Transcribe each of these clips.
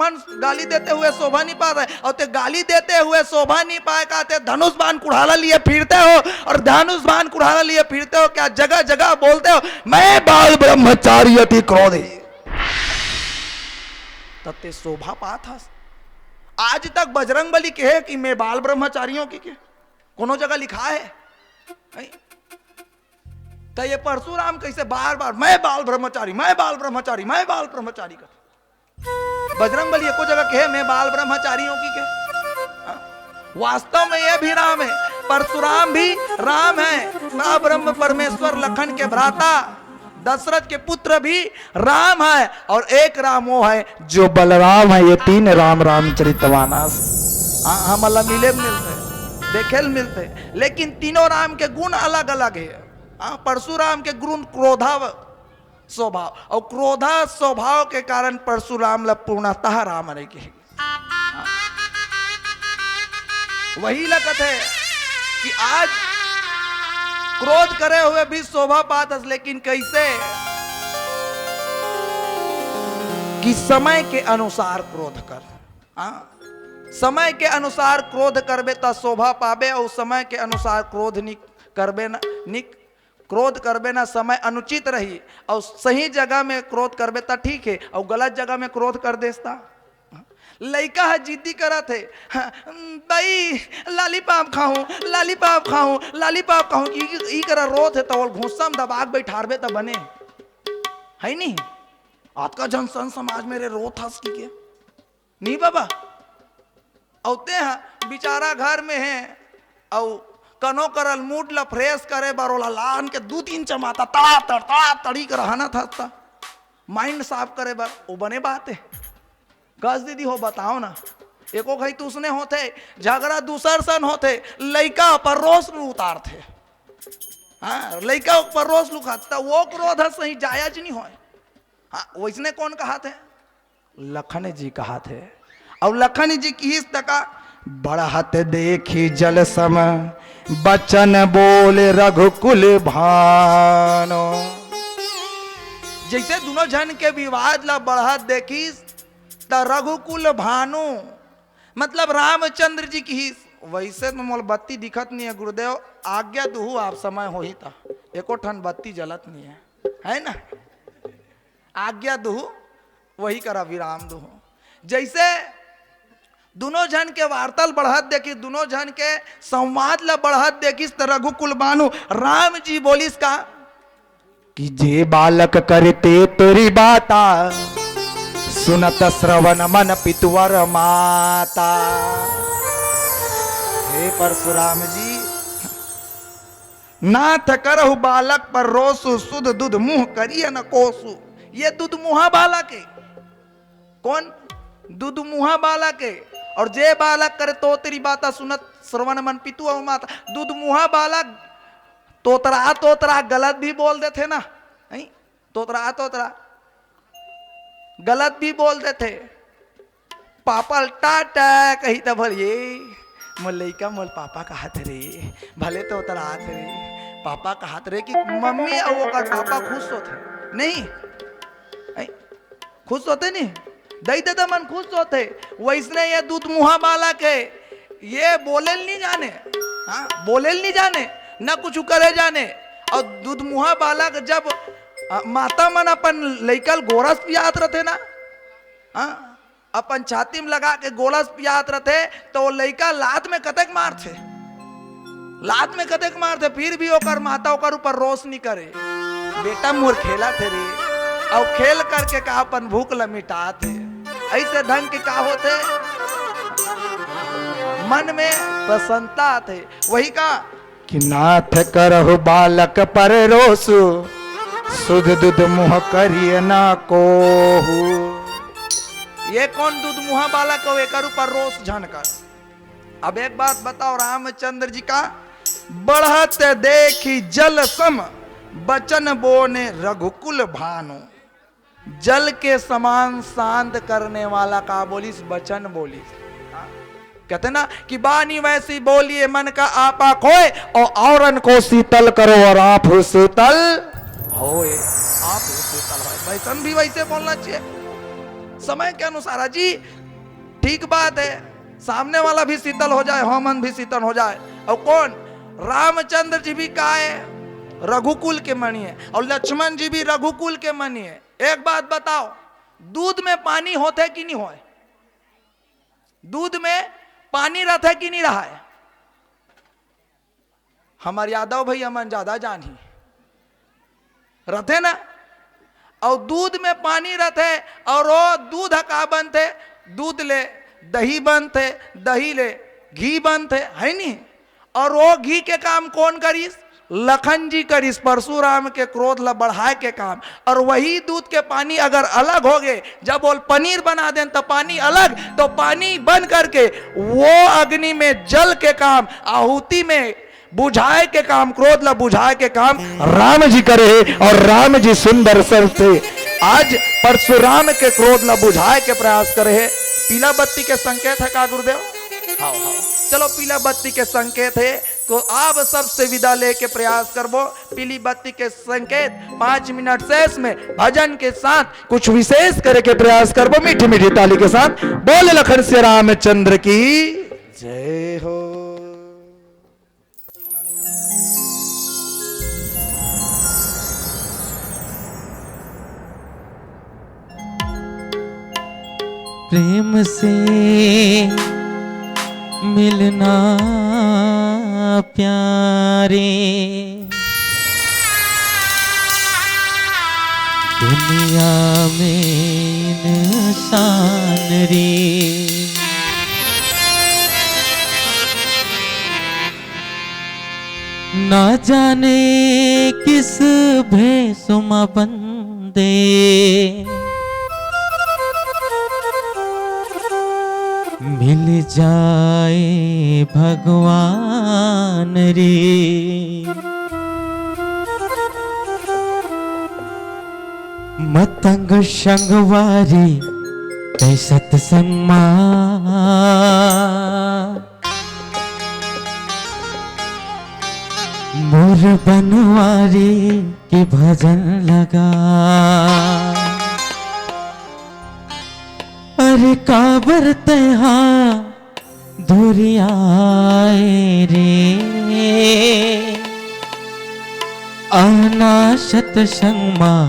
मन गाली देते हुए शोभा नहीं पा रहे, और ते गाली देते हुए शोभा नहीं पाए कहते धनुष बाण कुढ़ाला लिए फिरते हो, और धनुष बाण कुढ़ाला लिए फिरते हो क्या जगह जगह बोलते हो मैं बाल ब्रह्मचारी अति क्रोधी, तते शोभा पात हस। आज तक बजरंगबली कहे कि मैं बाल ब्रह्मचारियों की के कोनो जगह लिखा है? तो ये परशुराम कैसे बार बार मैं बाल ब्रह्मचारी, मैं बाल ब्रह्मचारी, मैं बाल ब्रह्मचारी कर, बजरंगबली एको जगह कहे मैं बाल ब्रह्मचारियों की के? वास्तव में यह भी राम है, परशुराम भी राम है, ब्रह्म परमेश्वर लखन के भ्राता दशरथ के पुत्र भी राम है, और एक राम वो है जो बलराम है। ये तीन राम रामचरितमानस हम अलग मिले मिलते देखे मिलते, लेकिन तीनों राम के गुण अलग अलग है। परशुराम के गुण क्रोधा स्वभाव, और क्रोधा स्वभाव के कारण परशुराम पूर्णतः राम रहेगी। वही लगत है कि आज क्रोध करे हुए भी शोभा पात, लेकिन कैसे कि समय के अनुसार क्रोध कर, समय के अनुसार क्रोध करबे तो शोभा पाबे, और समय के अनुसार क्रोध नहीं करबे ना क्रोध करबे ना समय अनुचित रही, और सही जगह में क्रोध करबे तो ठीक है, और गलत जगह में क्रोध कर देता। लड़का है जिद्दी करा थे भाई लालीपाप खाऊं लालीपाप खाऊं लालीपाप खाऊं, ई करा रोत है तो घूसम दबाग बैठारबे तो बने है नहीं। आज का जनसन समाज मेरे रोत हंस की के नहीं बाबा, औते हैं बेचारा घर में है, और कनो करल मूड ला फ्रेश करे बरोला लान के 2-3 चमाता तड़ा तड़ी कर रहना था, माइंड साफ करे बर वो बने बात है। गज दीदी हो बताओ ना, एको घई तुसने होते झगड़ा दूसर सन होते, लइका पर रोस में उतारते, हाँ लइका पर रोस लुकाता, वो क्रोध सही जायज नहीं हो। हाँ वैसने कौन कहा थे? लखन जी कहा थे, और लखन जी की इस तका बढ़हत देखी जल सम बचन बोले रघुकुल भानो। जैसे दोनों जन के विवाद ला बढ़हत देखी तो रघुकुल भानु मतलब रामचंद्र जी की ही, वैसे तो मोल बत्ती दिखत नहीं है गुरुदेव, आज्ञा दुहु आप समय हो ही था, एको ठन बत्ती जलत नहीं है ना, आज्ञा दुहु वही करा विराम दुहु। जैसे दोनों जन के वार्तल बढ़त देखी, दोनों जन के संवाद ला बढ़त देखिस तो रघुकुल बानु राम जी बोलिस का कि जे बालक करते तेरी बाता सुनत श्रवण मन पितुवर माता। हे परशुराम जी नाथ करहु बालक पर रोसु, सुध दूध मुंह करिए न कोसु। ये दूध मुहा बालक है, कौन? दूध मुहा बालक है, और जे बालक करे तो तेरी बाता सुनत श्रवण मन पितु और माता। दूध मुहा बालक तोतरा गलत भी बोल देते ना, नहीं तोतरा गलत भी बोल देते, पापा टाटा कही तो भले मोल लइका मोल पापा का हाथ रे, भले तो उतर हाथ रे पापा का हाथ रे कि मम्मी और वो कर पापा खुश होते नहीं, खुश होते नहीं, दई दादा मन खुश होते। वैसने ये दूध मुहा बाला के ये बोले नहीं जाने, हाँ बोले नहीं जाने ना कुछ करे जाने, और दूध मुहा बालक जब माता मन अपन लइकल गोरस पियात रहते ना, हाँ अपन छाती में लगा के गोरस पियात रहते, तो वो लइका लात में कतक मारते, लात में कतक मारते, फिर भी ओकर माता ओकर ऊपर रोष नहीं करे, बेटा मोर खेला थे रे, और खेल करके का अपन भूख ल मिटाते। ऐसे ढंग के का होते मन में प्रसन्नता थे। वही का कि नाथ करहु बालक पर रोसु, सुध दूध मुह करिए ना कोहू। ये कौन दूध मुहा बालक हो, एक ऊपर रोस झनकर। अब एक बात बताओ, रामचंद्र जी का बढ़त देखी जल सम बचन बोने रघुकुल भानु। जल के समान शांत करने वाला का बोलिस बचन बोलिस, कहते ना कि बानी वैसी बोलिए मन का आपा खोए, और औरन को शीतल करो और आप शीतल होए, आप शीतल होए। वैसन भी वैसे बोलना चाहिए, समय के अनुसार जी ठीक बात है, सामने वाला भी शीतल हो जाए, मन भी शीतल हो जाए। और कौन? रामचंद्र जी भी का है? रघुकुल के मणि है, और लक्ष्मण जी भी रघुकुल के मणि है। एक बात बताओ, दूध में पानी होते कि नहीं होए? दूध में पानी रहता है कि नहीं रहा है? हमारे यादव भैया मन ज्यादा जानी रहते ना। और दूध में पानी रहते, और वो दूध का बनते, दूध ले दही बनते, दही ले घी बनते, है नहीं? और वो घी के काम कौन करीस? लखन जी करीस, परशुराम के क्रोध ला बढ़ाए के काम। और वही दूध के पानी अगर अलग हो गए, जब वो पनीर बना दें तो पानी अलग, तो पानी बन करके वो अग्नि में जल के काम, आहुति में बुझाए के काम, क्रोध ला बुझाए के काम राम जी करे। और राम जी सुंदर सर से आज परशुराम के क्रोध ला बुझाए के प्रयास करे। पीला बत्ती के संकेत है का गुरुदेव? हाँ हाँ, चलो पीला बत्ती के संकेत है, तो आप सबसे विदा लेके प्रयास करबो। पीली बत्ती के संकेत 5 मिनट शेष में भजन के साथ कुछ विशेष करे के प्रयास करबो। मीठी मीठी ताली के साथ बोले लखन श्री रामचंद्र की जय हो। प्रेम से मिलना प्यारे, दुनिया में इंसान रे। ना जाने किस भेषुमा बंदे मिल जाए भगवान रे। मतंग संगवारी तै सत्संग मां, मोर बनवारी के भजन लगा। अरे काबर तहा धुरियाए रे, आना सत्संग मां।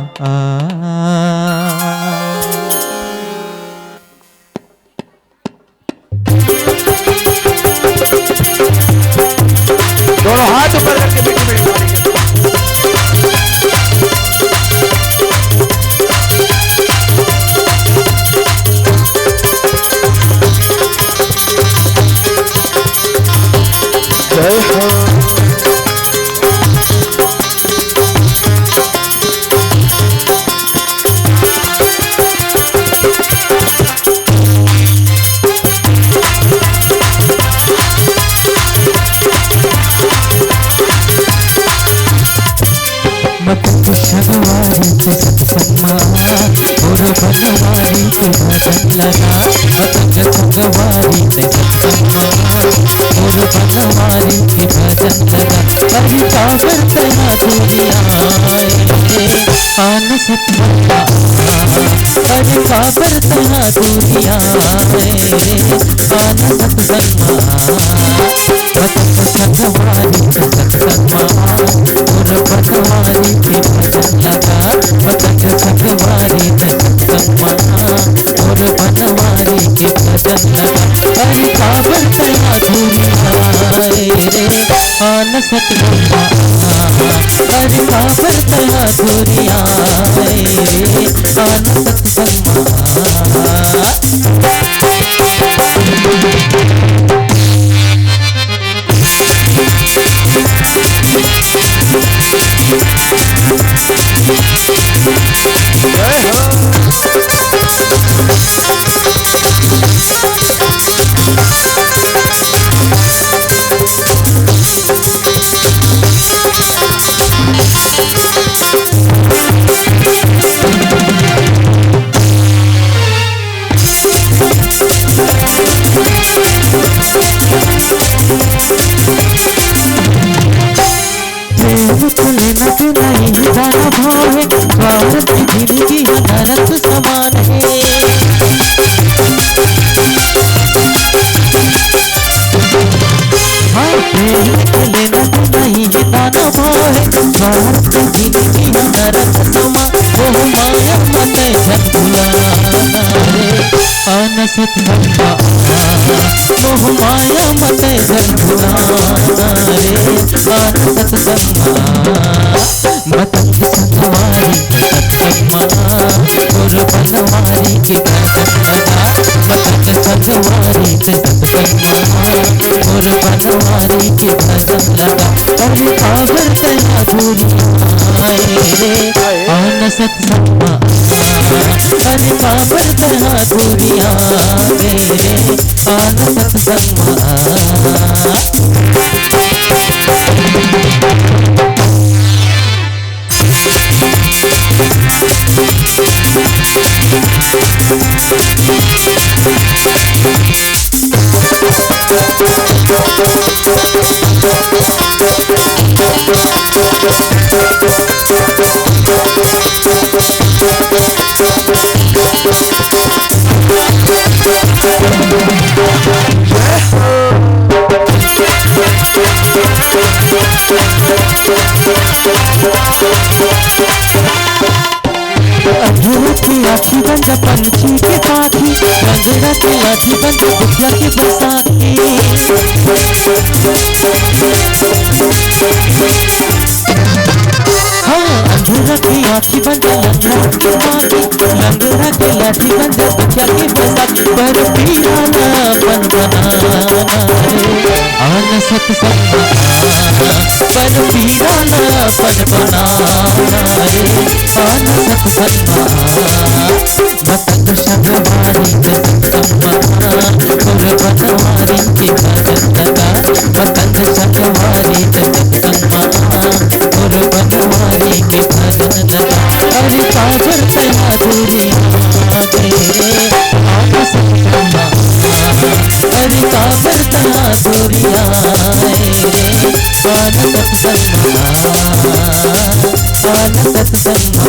दोनों हाथ ऊपर करके मीठी मीठी ताली के साथ। जय हो। भगवारी के सत्संग और भगवारी के भजन लगा। भगवारी के सत्संग और भगवारी के भजन लगा। हरि काबर तहा धुरियाए आन सत्संग, हरि काबर तहा धुरियाए आन सत्संग। भगवारी के सत्संग और भगवारी के भजन लगा। भगवारी के सत्संग और भगवारी के भजन लगा। हरि काबर तहा धुरियाए आन सत्संग, हरि काबर तहा धुरियाए आन सत्संग। आना सत्संगा मोह माया मत जन्माना रे आना सत्संगा मतंग संगवारी सत्संगा और बनवारी के भजन लगा मतंग संगवारी सत्संगा और बनवारी के भजन लगा अरे काबर तया दूरी आए रे आना सत्संगा अरे काबर तया दूरी आए रे आना सत्संगा अंधेरे की आँखी बंद पंछी के साथी अंधेरा की आँखी बंद दुखिया के बरसाती हाँ अंधेरा की आँखी बंद लंगड़ा के मारी लंगड़ा के लाठी बंद दुखिया के बरसाती पर पीराना बन बनाना आना सत्संगा पर पीराना बन बनाना रे आना सत्संगा मतंग संगवारी सत्संगा और बनवारी के भजन लगा मतंग संगवारी सत्संगा और बनवारी के भजन लगा अरे काबर तया दूरी आगे रे आना सत्संगा अरे काबर तया दूरी आए रे आना सत्संगा आना सत्संगा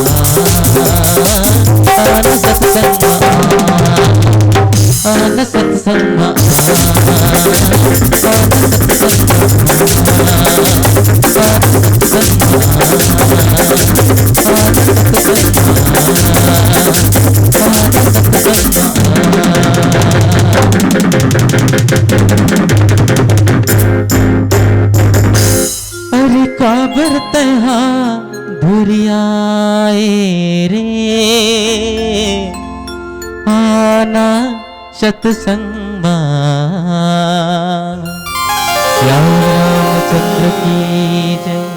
आना सत्संगा आना सत्संगा अरे काबर तहा धुरियाए रे आना सत्संगा श्याम रामचंद्र की जय।